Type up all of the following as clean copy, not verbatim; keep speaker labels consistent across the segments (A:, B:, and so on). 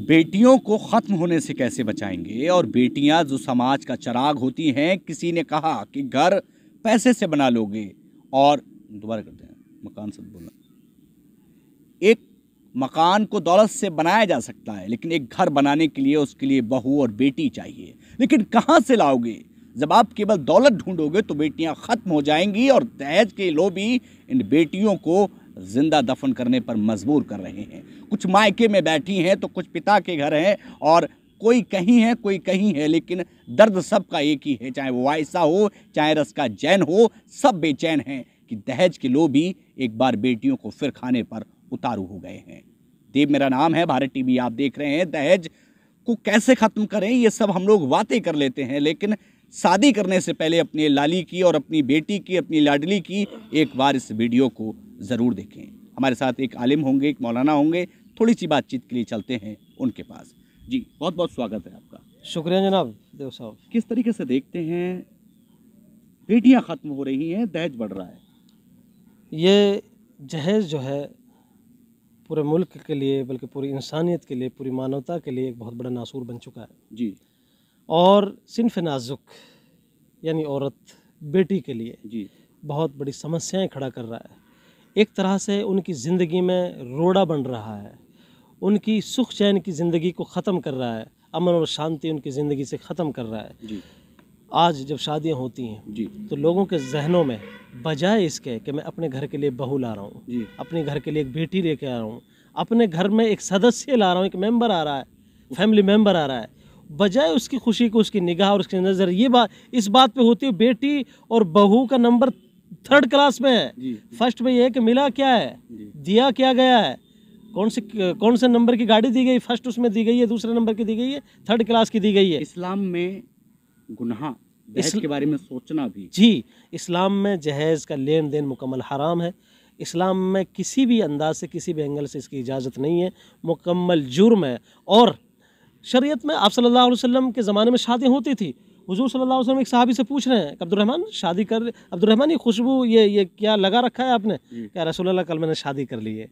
A: बेटियों को खत्म होने से कैसे बचाएंगे। और बेटियां जो समाज का चिराग होती हैं, किसी ने कहा कि घर पैसे से बना लोगे, और दोबारा करते हैं, मकान से बोलना, एक मकान को दौलत से बनाया जा सकता है, लेकिन एक घर बनाने के लिए उसके लिए बहू और बेटी चाहिए। लेकिन कहाँ से लाओगे? जब आप केवल दौलत ढूंढोगे तो बेटियां खत्म हो जाएंगी, और दहेज के लोभी इन बेटियों को जिंदा दफन करने पर मजबूर कर रहे हैं। कुछ मायके में बैठी हैं तो कुछ पिता के घर हैं, और कोई कहीं है कोई कहीं है, लेकिन दर्द सबका एक ही है। चाहे वो वायसा हो, चाहे रस जैन हो, सब बेचैन हैं कि दहेज के लोभी एक बार बेटियों को फिर खाने पर उतारू हो गए हैं। देव मेरा नाम है, भारत टीवी आप देख रहे हैं। दहेज को कैसे ख़त्म करें, ये सब हम लोग बातें कर लेते हैं, लेकिन शादी करने से पहले अपनी लाली की और अपनी बेटी की, अपनी लाडली की एक बार इस वीडियो को ज़रूर देखें। हमारे साथ एक आलिम होंगे, एक मौलाना होंगे, थोड़ी सी बातचीत के लिए चलते हैं उनके पास। जी बहुत बहुत स्वागत है आपका।
B: शुक्रिया जनाब देव साहब।
A: किस तरीके से देखते हैं बेटियां ख़त्म हो रही हैं, दहेज बढ़ रहा है?
B: ये जहेज जो है पूरे मुल्क के लिए, बल्कि पूरी इंसानियत के लिए, पूरी मानवता के लिए एक बहुत बड़ा नासूर बन चुका है
A: जी।
B: और सिन्फ नाजुक यानी औरत, बेटी के लिए
A: जी
B: बहुत बड़ी समस्याएं खड़ा कर रहा है। एक तरह से उनकी ज़िंदगी में रोड़ा बन रहा है, उनकी सुख चैन की ज़िंदगी को ख़त्म कर रहा है, अमन और शांति उनकी ज़िंदगी से ख़त्म कर रहा है।
A: जी।
B: आज जब शादियां होती हैं
A: जी
B: तो लोगों के जहनों में बजाय इसके कि मैं अपने घर के लिए बहू ला रहा हूँ, अपने घर के लिए एक बेटी लेके आ रहा हूँ, अपने घर में एक सदस्य ला रहा हूँ, एक मेंबर आ रहा है, फैमिली मेंबर आ रहा है, बजाय उसकी खुशी को, उसकी निगाह और उसकी नज़र ये बात इस बात पे होती है बेटी और बहू का नंबर थर्ड क्लास में है। फर्स्ट में ये है कि मिला क्या है, दिया क्या गया है, कौन से नंबर की गाड़ी दी गई, फर्स्ट उसमें दी गई है, दूसरे नंबर की दी गई है, थर्ड क्लास की दी गई है।
A: इस्लाम में गुनाह दहेज के बारे में सोचना भी,
B: जी, इस्लाम में जहेज का लेन देन मुकम्मल हराम है। इस्लाम में किसी भी अंदाज से, किसी भी एंगल से इसकी इजाज़त नहीं है, मुकम्मल जुर्म है। और शरीयत में आप सल्लल्लाहु अलैहि वसल्लम के ज़माने में शादी होती थी। हुजूर सल्लल्लाहु अलैहि वसल्लम एक सहाबी से पूछ रहे हैं कि अब्दुर्रहमान शादी कर, अब्दुर्रहमान ये खुशबू ये क्या लगा रखा है आपने? क्या रसूलुल्लाह कल मैंने शादी कर ली है।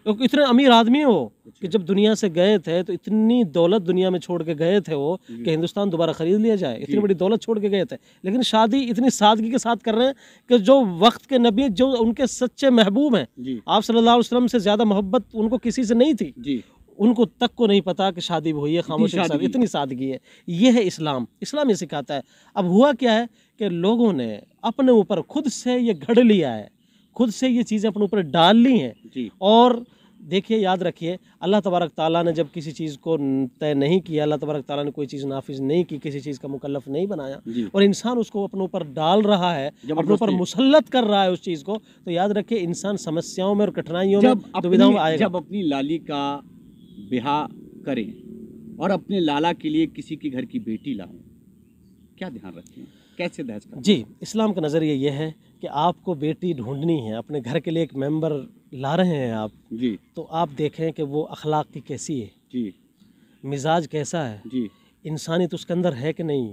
B: तो इतने अमीर आदमी हो कि जब दुनिया से गए थे तो इतनी दौलत दुनिया में छोड़ के गए थे वो कि हिंदुस्तान दोबारा खरीद लिया जाए, इतनी बड़ी दौलत छोड़ के गए थे, लेकिन शादी इतनी सादगी के साथ कर रहे हैं कि जो वक्त के नबी, जो उनके सच्चे महबूब हैं, आप सल्लल्लाहु अलैहि वसल्लम से ज़्यादा मोहब्बत उनको किसी से नहीं थी, उनको तक को नहीं पता कि शादी हुई है, खामोशी के साथ, इतनी सादगी है। ये है इस्लाम। इस्लाम ये सिखाता है। अब हुआ क्या है कि लोगों ने अपने ऊपर खुद से ये घड़ लिया है, खुद से ये चीज़ें अपने ऊपर डाल ली हैं। और देखिए, याद रखिए, अल्लाह तबारक ताला ने जब किसी चीज़ को तय नहीं किया, अल्लाह तबारक ताला ने कोई चीज़ नाफिज नहीं की, किसी चीज़ का मुकल्लफ नहीं बनाया, और इंसान उसको अपने ऊपर डाल रहा है, अपने ऊपर मुसल्लत कर रहा है उस चीज़ को, तो याद रखिए इंसान समस्याओं में और कठिनाइयों में, दुविधाओं में आएगा।
A: जब अपनी लाली का ब्याह करें और अपने लाला के लिए किसी के घर की बेटी लाएं, क्या ध्यान रखें, कैसे दहेज करें?
B: जी, इस्लाम का नज़रिया ये है कि आपको बेटी ढूंढनी है, अपने घर के लिए एक मेंबर ला रहे हैं आप, जी, तो आप देखें कि वो अखलाक की कैसी है, जी, मिजाज कैसा है, जी, इंसानियत उसके अंदर है कि नहीं,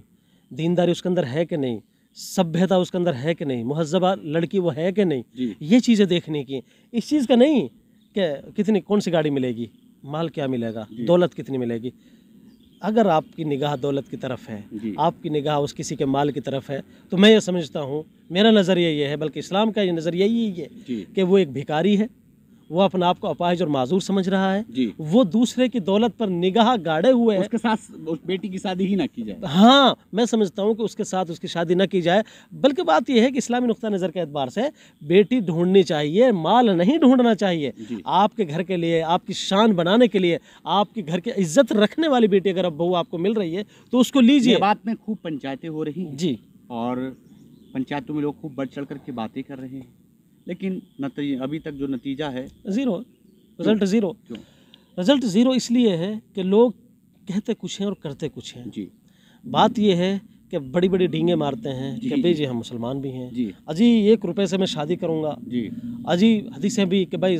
B: दीनदारी उसके अंदर है कि नहीं, सभ्यता उसके अंदर है कि नहीं, मुहज़्ज़बा लड़की वो है कि नहीं, ये चीज़ें देखने की। इस चीज़ का नहीं कि कितनी, कौन सी गाड़ी मिलेगी, माल क्या मिलेगा, दौलत कितनी मिलेगी। अगर आपकी निगाह दौलत की तरफ है, आपकी निगाह उस किसी के माल की तरफ है, तो मैं ये समझता हूँ, मेरा नज़रिया ये है, बल्कि इस्लाम का ये नज़रिया यही है कि वो एक भिखारी है, वो अपने आप को अपाहिज और माजूर समझ रहा है, वो दूसरे की दौलत पर निगाह गाड़े हुए है।
A: उसके साथ उस बेटी की शादी ही ना की जाए।
B: हाँ, मैं समझता हूँ कि उसके साथ उसकी शादी ना की जाए, बल्कि बात यह है कि इस्लामी नुक्ता नज़र के एतबार से बेटी ढूंढनी चाहिए, माल नहीं ढूंढना चाहिए। आपके घर के लिए, आपकी शान बनाने के लिए, आपके घर की इज्जत रखने वाली बेटी अगर अब बहू आपको मिल रही है तो उसको लीजिए।
A: बात में खूब पंचायतें हो रही हैं जी, और पंचायतों में लोग खूब बढ़ चढ़ करके बातें कर रहे हैं, लेकिन अभी तक जो नतीजा है zero,
B: result zero. Result zero इसलिए है कि लोग कहते कुछ हैं और करते कुछ हैं। जी, बात यह है कि बड़ी बड़ी डींगे मारते हैं कि भाई जी हम मुसलमान भी हैं जी, अजी 1 रुपये से मैं शादी करूँगा जी, अजी हदीसें भी कि भाई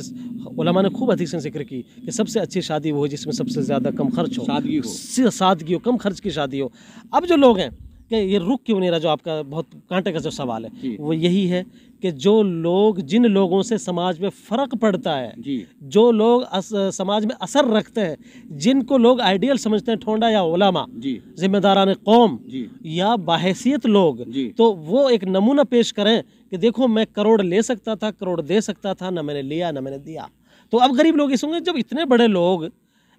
B: उलमा ने खूब हदीसें जिक्र की कि सबसे अच्छी शादी वो हो जिसमें सबसे ज़्यादा कम खर्च हो, सादगी हो, कम खर्च की शादी हो। अब जो लोग हैं कि ये रुक क्यों नहीं रहा, जो आपका बहुत कांटे का जो सवाल है वो यही है कि जो लोग, जिन लोगों से समाज में फ़र्क पड़ता है,
A: जी
B: जो लोग समाज में असर रखते हैं, जिनको लोग आइडियल समझते हैं, ठोंडा या उलामा,
A: जी
B: जिम्मेदारान कौम
A: जी
B: या बाहैसियत लोग,
A: जी
B: तो वो एक नमूना पेश करें कि देखो मैं करोड़ ले सकता था, करोड़ दे सकता था, ना मैंने लिया ना मैंने दिया। तो अब गरीब लोग ये सुनेंगे, जब इतने बड़े लोग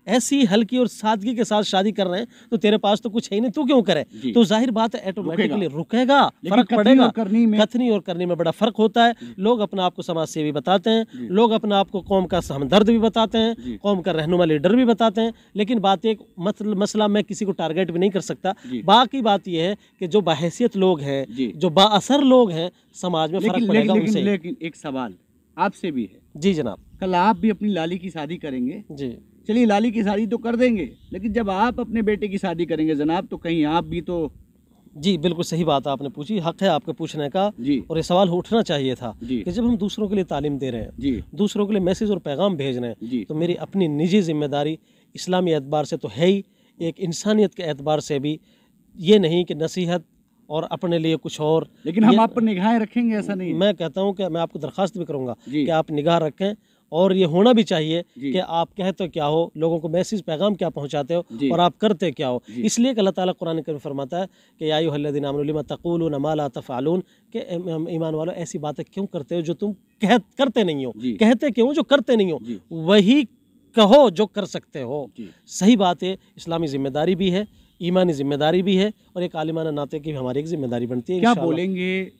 B: ऐसी हल्की और सादगी के साथ शादी कर रहे हैं तो तेरे पास तो कुछ है ही नहीं, तू क्यों करे?
A: जी।
B: तो जाहिर बात है ऑटोमेटिकली रुकेगा,
A: लेकिन
B: फर्क
A: कथनी
B: पड़ेगा।
A: और करनी में
B: कथनी और करनी में बड़ा फर्क होता है। लोग अपना आपको समाज सेवी बताते हैं, लोग अपना आपको कौम का हमदर्द भी बताते
A: जी।
B: हैं, कौम का रहनुमा लीडर भी बताते हैं, लेकिन बात एक मसला मैं किसी को टारगेट भी नहीं कर सकता।
A: जी।
B: बाकी बात यह है कि जो बाहैसियत लोग हैं,
A: जी।
B: जो बाअसर लोग हैं, समाज में फर्क पड़ेगा उनसे।
A: लेकिन एक सवाल आपसे भी है।
B: जी जनाब।
A: कल आप भी अपनी लाली की शादी करेंगे,
B: जी
A: चलिए लाली की शादी तो कर देंगे, लेकिन जब आप अपने बेटे की शादी करेंगे जनाब, तो कहीं आप भी तो।
B: जी बिल्कुल सही बात आपने पूछी, हक है आपके पूछने का।
A: जी
B: और ये सवाल उठना चाहिए था
A: जी
B: कि जब हम दूसरों के लिए तालीम दे रहे हैं,
A: जी
B: दूसरों के लिए मैसेज और पैगाम भेज रहे हैं,
A: जी
B: तो मेरी अपनी निजी जिम्मेदारी इस्लामी एतबार से तो है ही, एक इंसानियत के एतबार से भी, ये नहीं कि नसीहत और अपने लिए कुछ और।
A: लेकिन हम आप पर निगाहें रखेंगे, ऐसा नहीं है।
B: मैं कहता हूँ कि मैं आपको दरख्वास्त भी करूँगा
A: जी
B: कि आप निगाह रखें, और ये होना भी चाहिए
A: जी
B: कि आप कहते क्या हो, लोगों को मैसेज पैगाम क्या पहुंचाते हो
A: जी
B: और आप करते क्या हो।
A: जी
B: इसलिए कि अल्लाह ताला कुरान में फरमाता है कि या अय्युहल्लज़ीना आमनू लिमा तक़ूलूना मा ला तफ़अलून, कि ईमान वालों ऐसी बातें क्यों करते हो जो तुम करते नहीं हो,
A: जी
B: कहते क्यों जो करते नहीं हो,
A: जी
B: वही कहो जो कर सकते हो।
A: जी
B: सही बात है, इस्लामी जिम्मेदारी भी है, ईमानी जिम्मेदारी भी है, और एक आलिमाना नाते की हमारी एक जिम्मेदारी बनती है।
A: क्या
B: इंशाअल्लाह।
A: बोलेंगे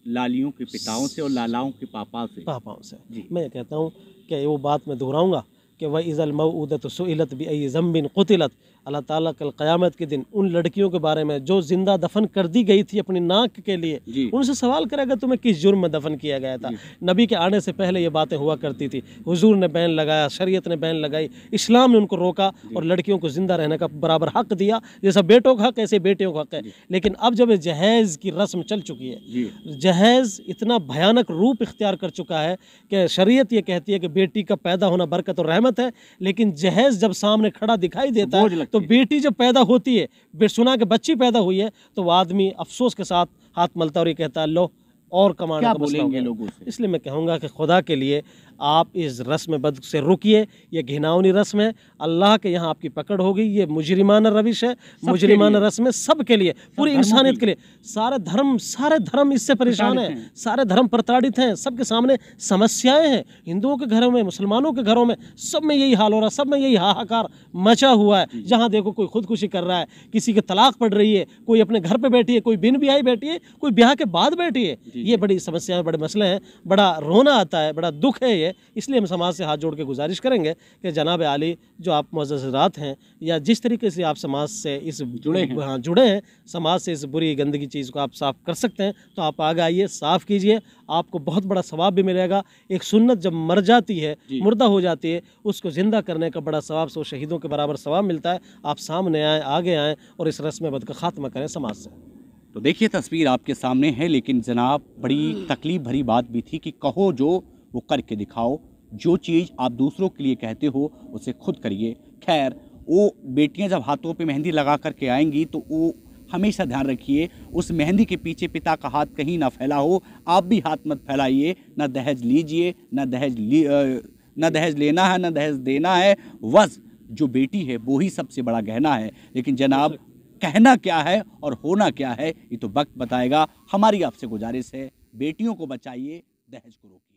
A: लालियों के पिताओं से और लालाओं के
B: पापाओं से
A: जी।
B: मैं कहता हूँ कि वो बात मैं दोहराऊंगा कि वह इज़ल मऊदत सुइलत बिअय्यि ज़म्बिन क़ुतिलत, अल्लाह ताला कल क़यामत के दिन उन लड़कियों के बारे में जो जिंदा दफन कर दी गई थी अपनी नाक के लिए,
A: जी
B: उनसे सवाल करेगा तुम्हें किस जुर्म में दफन किया गया था। नबी के आने से पहले ये बातें हुआ करती थी, हुजूर ने बैन लगाया, शरीयत ने बैन लगाई, इस्लाम ने उनको रोका और लड़कियों को जिंदा रहने का बराबर हक दिया, जैसा बेटों का हक ऐसे बेटियों का हक है। लेकिन अब जब जहेज़ की रस्म चल चुकी है, जहेज़ इतना भयानक रूप इख्तियार कर चुका है कि शरीयत ये कहती है कि बेटी का पैदा होना बरकत और रहमत है, लेकिन जहेज़ जब सामने खड़ा दिखाई देता है तो बेटी जब पैदा होती है, सुना कि बच्ची पैदा हुई है, तो वो आदमी अफसोस के साथ हाथ मलता और ये कहता है लो और कमाने का मसला हो गया।
A: लोगों से
B: इसलिए मैं कहूँगा कि खुदा के लिए आप इस रस्म बद से रुकिए, ये घिनौनी रस्म है, अल्लाह के यहाँ आपकी पकड़ होगी। ये मुजरिमाना रविश है, मुजरिमाना रस्म है, सब के लिए, पूरी इंसानियत के लिए। सारे धर्म इससे परेशान हैं, सारे धर्म प्रताड़ित हैं, सबके सामने समस्याएं हैं। हिंदुओं के घरों में, मुसलमानों के घरों में, सब में यही हाल हो रहा है, सब में यही हाहाकार मचा हुआ है। जहाँ देखो कोई खुदकुशी कर रहा है, किसी की तलाक पड़ रही है, कोई अपने घर पे बैठी है, कोई बिन ब्याही बैठी है, कोई ब्याह के बाद बैठी है। ये बड़ी समस्याएं, बड़े मसले हैं, बड़ा रोना आता है, बड़ा दुख है ये। इसलिए हम समाज से हाथ जोड़ के गुजारिश करेंगे कि जनाब आली, जो आप मुअज़्ज़ज़ हज़रात हैं, या जिस तरीके से आप समाज से इस जुड़े हैं, समाज से इस बुरी गंदगी चीज़ को आप साफ़ कर सकते हैं, तो आप आगे आइए, साफ़ कीजिए, आपको बहुत बड़ा सवाब भी मिलेगा। एक सुन्नत जब मर जाती है, मुर्दा हो जाती है, उसको ज़िंदा करने का बड़ा सवाब, 100 शहीदों के बराबर सवाब मिलता है। आप सामने आएँ, आगे आएँ और इस रस्म बद का खात्मा करें समाज से।
A: तो देखिए तस्वीर आपके सामने है, लेकिन जनाब बड़ी तकलीफ भरी बात भी थी कि कहो जो वो करके दिखाओ, जो चीज़ आप दूसरों के लिए कहते हो उसे खुद करिए। खैर, वो बेटियां जब हाथों पे मेहंदी लगा करके आएंगी तो वो हमेशा ध्यान रखिए उस मेहंदी के पीछे पिता का हाथ कहीं ना फैला हो। आप भी हाथ मत फैलाइए, ना दहेज लीजिए, ना दहेज लेना है, ना दहेज देना है। बस जो बेटी है वो ही सबसे बड़ा गहना है। लेकिन जनाब कहना क्या है और होना क्या है ये तो वक्त बताएगा। हमारी आपसे गुजारिश है, बेटियों को बचाइए, दहेज को रोकिए।